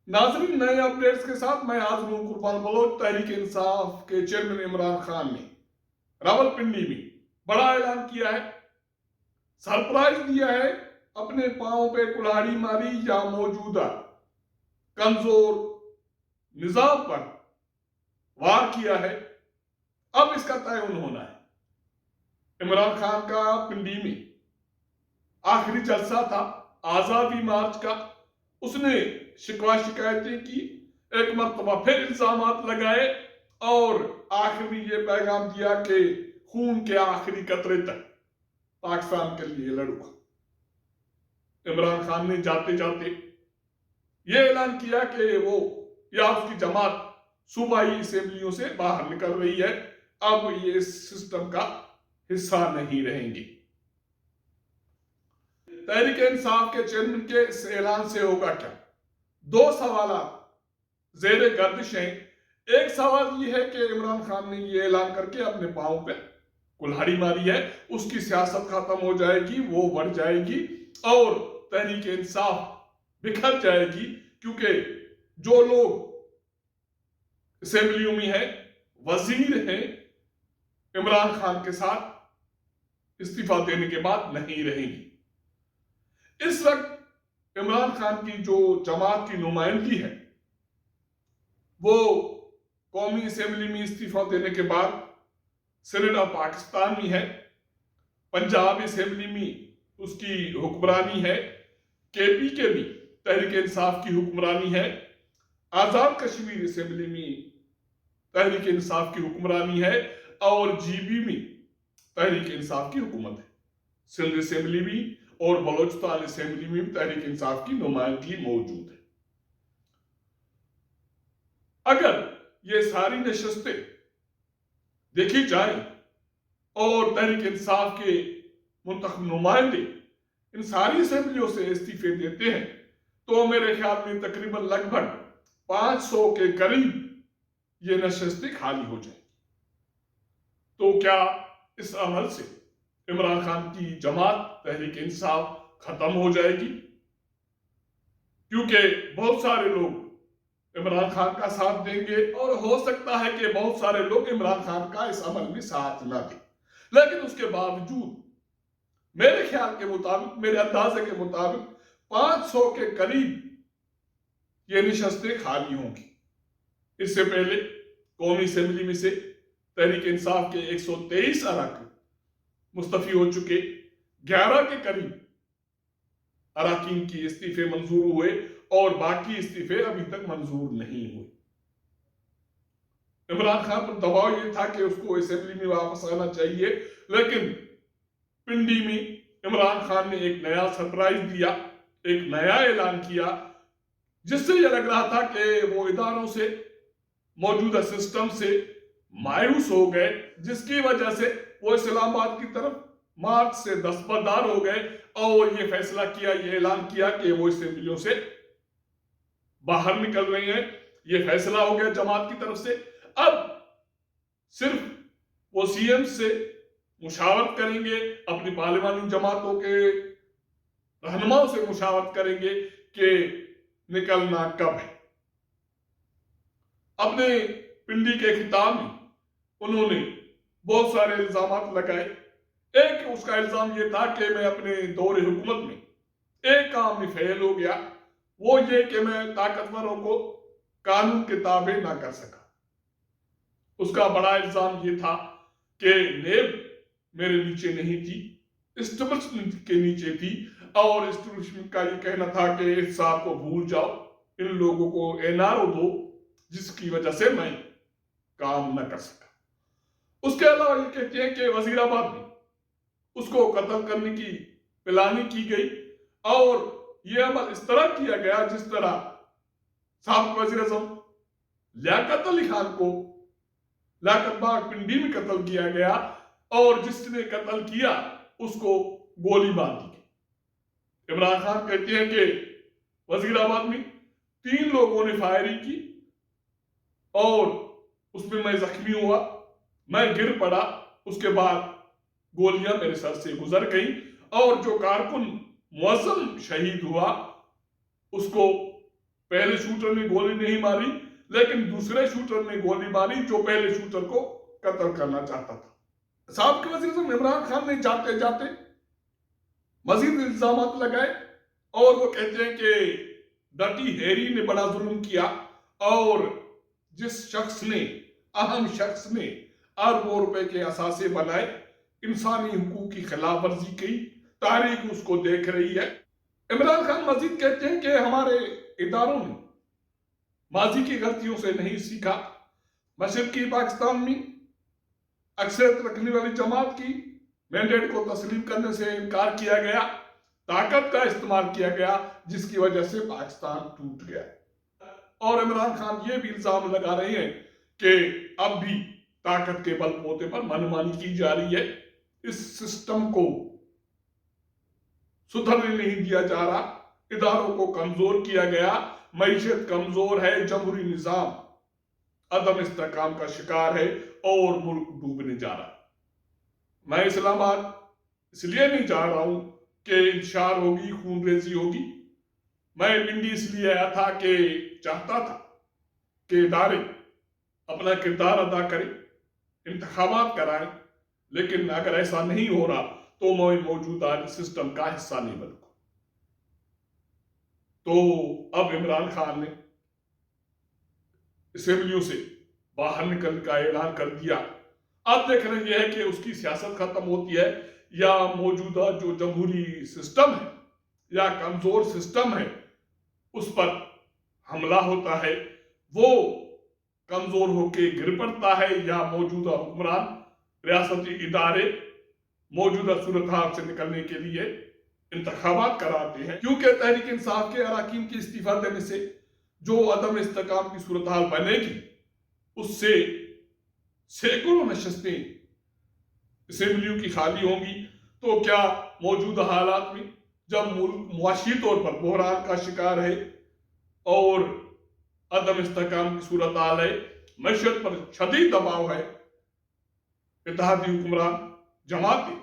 नाज़रीन, नए अपडेट्स के साथ मैं हाजिर हूं। कुर्बान बलोच तहरीक इंसाफ के चेयरमैन इमरान खान ने रावलपिंडी में बड़ा ऐलान किया है, सरप्राइज दिया है। अपने पांव पे कुल्हाड़ी मारी या मौजूदा कमजोर निजाम पर वार किया है। अब इसका तयन होना है। इमरान खान का पिंडी में आखिरी जलसा था आजादी मार्च का। उसने शिकवा शिकायतें की, एक मरतबा फिर इल्जामात लगाए और आखिर में ये पैगाम दिया कि खून के आखिरी कतरे तक पाकिस्तान के लिए लड़ूंगा। इमरान खान ने जाते जाते ये ऐलान किया कि वो या उसकी जमात सूबाई असेंबलियों से बाहर निकल रही है, अब ये इस सिस्टम का हिस्सा नहीं रहेंगी। तहरीक इंसाफ के चेयरमैन के इस ऐलान से होगा क्या? दो सवाल जेर गर्दिश हैं। एक सवाल यह है कि इमरान खान ने यह ऐलान करके अपने पांव पे कुल्हाड़ी मारी है, उसकी सियासत खत्म हो जाएगी, वो बढ़ जाएगी और तहरीक इंसाफ बिखर जाएगी, क्योंकि जो लोग असेंबलियों में हैं, वजीर हैं, इमरान खान के साथ इस्तीफा देने के बाद नहीं रहेंगी। इस वक्त इमरान खान की जो जमात की नुमाइंदगी है वो कौमी असेंबली में इस्तीफा देने के बाद सेनेट ऑफ पाकिस्तान में है, पंजाब असेंबली में उसकी हुक्मरानी है, केपी के भी तहरीक इंसाफ की हुक्मरानी है, आजाद कश्मीर असेंबली में तहरीक इंसाफ की हुक्मरानी है और जीबी में तहरीक इंसाफ की हुकूमत है। सिंध असेंबली में और बलोचिस्तान असेंबली में भी तहरीक इंसाफ की नुमाइंदगी मौजूद है। अगर ये सारी नशस्तें देखी जाए और तहरीक इंसाफ के मुंतखब नुमाइंदे इन सारी असेंबलियों से इस्तीफे देते हैं तो मेरे ख्याल में तकरीबन लगभग 500 के करीब ये नशस्तें खाली हो जाएंगी। तो क्या इस अमल से इमरान खान की जमात तहरीक इंसाफ खत्म हो जाएगी? क्योंकि बहुत सारे लोग इमरान खान का साथ देंगे और हो सकता है कि बहुत सारे लोग इमरान खान का इस अमल में साथ ना दें, लेकिन उसके बावजूद मेरे ख्याल के मुताबिक, मेरे अंदाजे के मुताबिक 500 के करीब ये नशस्तें खाली होंगी। इससे पहले कौमी असेंबली में से तहरीक इंसाफ के 123 अरकान मुस्तफी हो चुके, 11 के करीब अरकान की इस्तीफे मंजूर हुए और बाकी इस्तीफे अभी तक मंजूर नहीं हुए। इमरान खान पर दबाव ये था कि उसको असेंबली में वापस आना चाहिए, लेकिन पिंडी में इमरान खान ने एक नया सरप्राइज दिया, एक नया ऐलान किया, जिससे यह लग रहा था कि वो इदारों से, मौजूदा सिस्टम से मायूस हो गए, जिसकी वजह से वो इस्लामाबाद की तरफ मार्च से दस्तबरदार हो गए और ये फैसला किया, ये ऐलान किया कि वो असेंबलियों से बाहर निकल रहे हैं। ये फैसला हो गया जमात की तरफ से। अब सिर्फ वो सीएम से मुशावरत करेंगे, अपनी पार्लिमानी जमातों के रहनुमाओं से मुशावरत करेंगे कि निकलना कब है। अपने पिंडी के खिताब में उन्होंने बहुत सारे इल्जाम लगाए। एक उसका इल्जाम यह था कि मैं अपने दौरे हुकूमत में एक काम में फेल हो गया, वो ये कि मैं ताकतवरों को कानून के ताबे ना कर सका। उसका बड़ा इल्जाम ये था कि नेब मेरे नीचे नहीं थी, एस्टेब्लिशमेंट के नीचे थी और एस्टेब्लिशमेंट का ये कहना था कि इस साहब को भूल जाओ, इन लोगों को एनआरओ दो, जिसकी वजह से मैं काम न कर सका। उसके अलावा ये कहते हैं कि वजीराबाद में उसको कत्ल करने की प्लानिंग की गई और यह अमल इस तरह किया गया जिस तरह साबिक वजीर आज़म लियाकत अली खान को लियाकत बाग पिंडी में कत्ल किया गया और जिसने कत्ल किया उसको गोली मार दी गई। इमरान खान कहते हैं कि वजीराबाद में 3 लोगों ने फायरिंग की और उसमें मैं जख्मी हुआ, मैं गिर पड़ा, उसके बाद गोलियां मेरे सर से गुजर गई और जो कारकुन मुअज्जम शहीद हुआ उसको पहले शूटर ने गोली नहीं मारी, लेकिन दूसरे शूटर ने गोली मारी जो पहले शूटर को कत्ल करना चाहता था। साबिक वज़ीर आज़म इमरान खान ने जाते जाते मजीद इल्जामात लगाए और वो कहते हैं कि डर्टी हैरी ने बड़ा जुल्म किया और जिस शख्स ने, अहम शख्स ने अरबों रुपए के असासे बनाए, इंसानी हुकूक की खिलाफ वर्जी की, तारीख उसको देख रही है। इमरान खान मजीद कहते हैं कि हमारे इदारों ने माजी की गलतियों से नहीं सीखा। मशरकी पाकिस्तान में अक्सरियत रखने वाली जमात की मैंडेट को तस्लीम करने से इनकार किया गया, ताकत का इस्तेमाल किया गया, जिसकी वजह से पाकिस्तान टूट गया। और इमरान खान ये भी इल्जाम लगा रहे हैं कि अब भी ताकत के बलबूते पर मनमानी की जा रही है, इस सिस्टम को सुधरने नहीं दिया जा रहा, इदारों को कमजोर किया गया, मईशत कमजोर है, जमहूरी निजाम अदम इस्तेकाम का शिकार है और मुल्क डूबने जा रहा है। मैं इस्लामाबाद इसलिए नहीं जा रहा हूं कि इंतशार होगी, खून रेजी होगी। मैं पिंडी इसलिए आया था कि चाहता था कि इदारे अपना किरदार अदा करें, इंतखाबात कराएं, लेकिन अगर ऐसा नहीं हो रहा तो मैं मौजूदा सिस्टम का हिस्सा नहीं बनूंगा। तो अब इमरान खान ने असेंबलियों से बाहर निकलने का ऐलान कर दिया। अब देखना यह है कि उसकी सियासत खत्म होती है या मौजूदा जो जमहूरी सिस्टम है या कमजोर सिस्टम है उस पर हमला होता है, वो कमजोर होकर गिर पड़ता है, या मौजूदा हुक्मरान रियासती इदारे मौजूदा सूरत हाल से निकलने के लिए इंतखाबात कराते हैं। क्योंकि तहरीक इंसाफ के अरकान के इस्तीफा देने से जो अदम इस्तेकाम की सूरत हाल बनेगी, उससे सैकड़ों नशस्तें असेंबलियों की खाली होंगी। तो क्या मौजूदा हालात में जब मुल्क मुआशी तौर पर बहरान का शिकार है और अदम इस्तेकाम की सूरत हाल है, मईशत पर शदीद दबाव है, इत्तेहादी हुक्मरान जमातें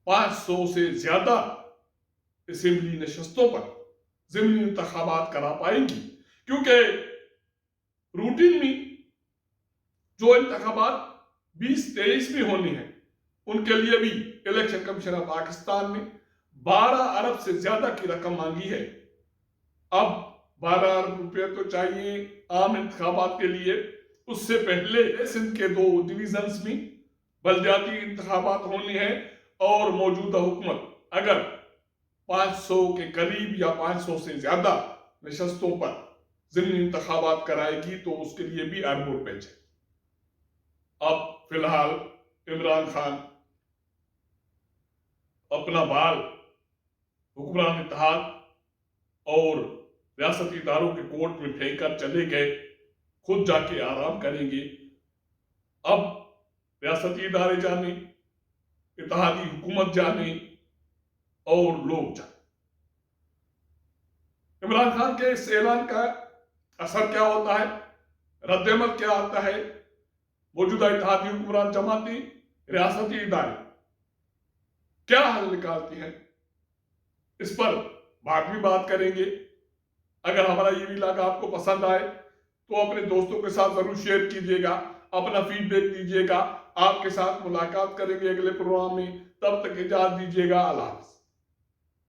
500 से ज्यादा असेंबली नशस्तों पर ज़िमनी इंतखाबात करा पाएंगी, क्योंकि रूटीन में जो इंतखाबात 2023 में होनी है उनके लिए भी इलेक्शन कमीशन ऑफ पाकिस्तान ने 12 अरब से ज्यादा की रकम मांगी है। अब 12 अरब रुपए तो चाहिए आम इंतखाबात के लिए, उससे पहले सिंध के 2 डिवीजन्स में बलदियाती इंतखाबात होने हैं और मौजूदा हुकूमत अगर 500 के करीब या 500 से ज्यादा नशस्तों पर ज़िमनी इंतखाबात कराएगी तो उसके लिए भी अरबों रुपए चाहिए। अब फिलहाल इमरान खान अपना बाल हुक्मरान इत्तेहाद और रियासती इदारों के कोर्ट में फेंक कर चले गए, खुद जाके आराम करेंगे। अब रियासती इदारे जाने, इत्तेहादी हुकूमत जाने और लोग जाने। इमरान खान के इस ऐलान का असर क्या होता है, रद्द-ए-अमल क्या आता है, मौजूदा इत्तेहादी हुक्मरान जमाती, रियासती इदारे क्या हल निकालती हैं, इस पर बाद में बात करेंगे। अगर हमारा ये व्लॉग आपको पसंद आए तो अपने दोस्तों के साथ जरूर शेयर कीजिएगा, अपना फीडबैक दीजिएगा। आपके साथ मुलाकात करेंगे अगले प्रोग्राम में, तब तक इजाजत दीजिएगा। अल्लाह हाफ़िज़।